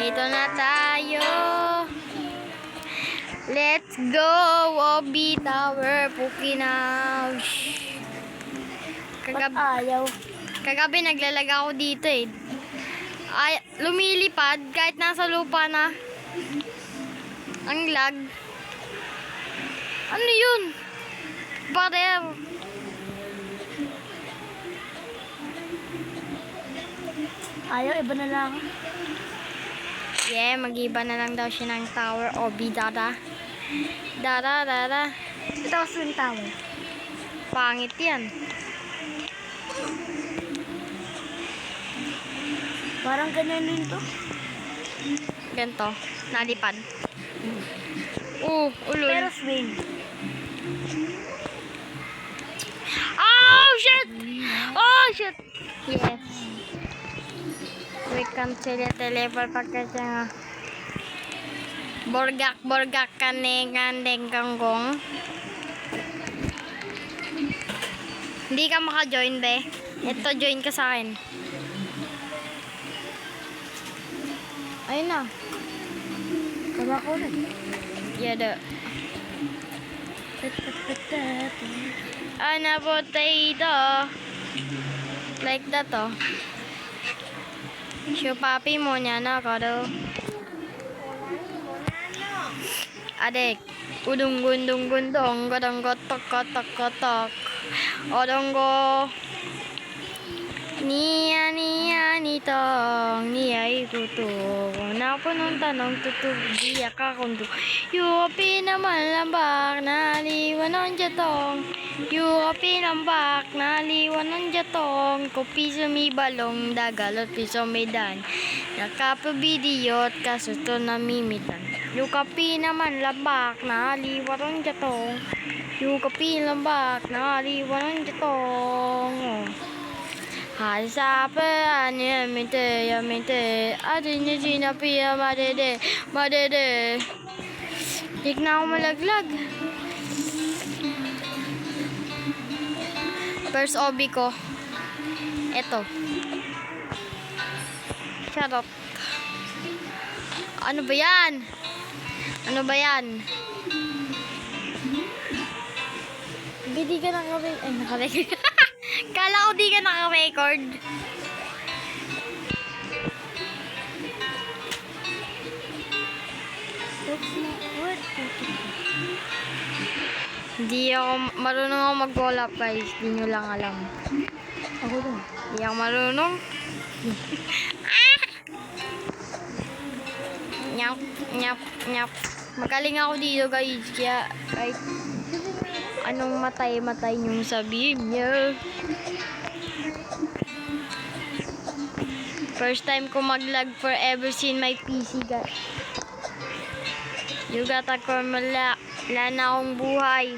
Nandito na tayo. Let's go, Obi Tower, Pukinaw. Kagabi naglalag ako dito eh. Ay, lumilipad kahit nasa lupa na. Ang lag. Ano yun? Pader. Ayaw, iba na lang. Yeah, mag-iba na lang daw siya ng tower. Obi dada. Dada. Ito kasi yung tower. Pangit yan. Parang ganyan din to. Ganto. Nalipad. Ulol. Pero swing. Oh, shit! Oh, shit! Yes. We can teleport pagkatsa nga. Borgak kaneng kanggong. Hindi ka maka-join, be. Ito, join ka sa akin. Ayun na. Tama ko rin. Yada. Ana potato. Like that, oh. Siyo papi mo niya na kado. Adek. Udung gundung gundong. Gadang gotok gotok gotok. Odonggo. Niya nitong niya ikuto na punong tanong tutug diya kakundo yupi naman lambak naliwan ng jatong yupi lambak naliwan ng jatong kopi sumibalong dagalot piso medan nakapabidiyot kasuto namimitan yukapi naman lambak naliwan ng jatong yukapi lambak naliwan ng jatong Hasape anyamite yamite adinya sinapia madede Dik na ako malaglag. First obi ko eto charot. Ano ba yan? Hindi ka naka-record. Kala ko di ka naka-record. Hindi ako marunong ako mag-roll up, guys. Hindi nyo lang alam. Ako din. Hindi ako marunong. Nyap. Magaling ako dito, guys. Kaya kahit anong matay nyung sabihin niya. First time ko mag-lag forever sin my PC, guys. Yugat ako wala na akong buhay.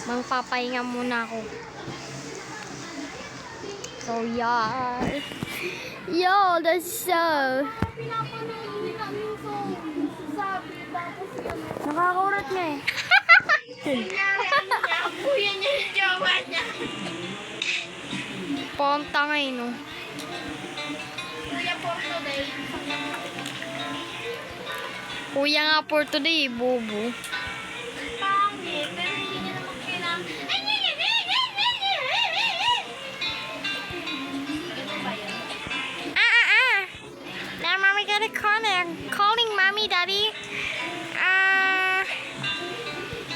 Magpapahinga muna ako. So, yeah. Yo, that's so. Nakakaurat niya eh. Kuya niya yung jowa niya. Ponta ngayon, no? Kuya for today. Kuya nga for today, bobo. Pangit, pero hindi niya naman kailangan. Now, mommy got a corner. Calling mommy, daddy.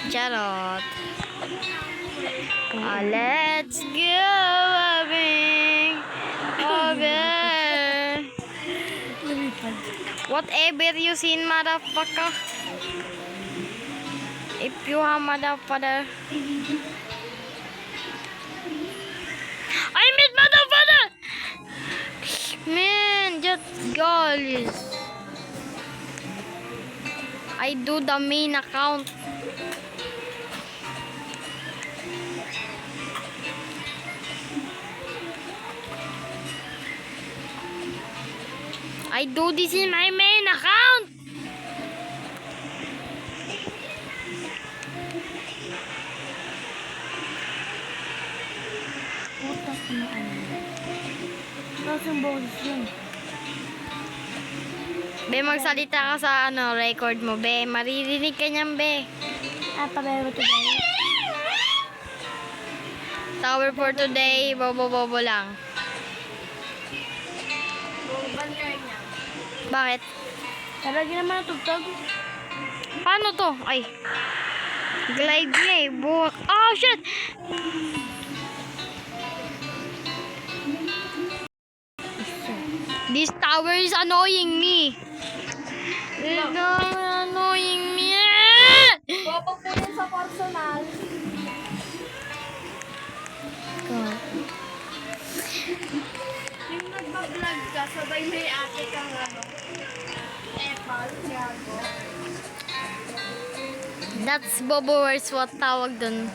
Charot. Let's go, whatever you seen, motherfucker. If you have motherfucker. I mean, motherfucker. Man, just guys. I do the main account. I do this in my main account. Tapos yung boses yun. Be, magsalita ka sa record mo, be. Maririnig ka niyan, be. Pabero to guys. Tower for today, bobo-bobo lang. Bakit? Taragin naman ang tugtog. Paano to? Ay. Glide niya eh. Buwak. Oh, shit! This tower is annoying me. This tower is annoying me. Pop po yan sa personal. Yung nagbablog ka, sabay may ate kang Epal, Tiago. That's Bobo words. What tawag dun?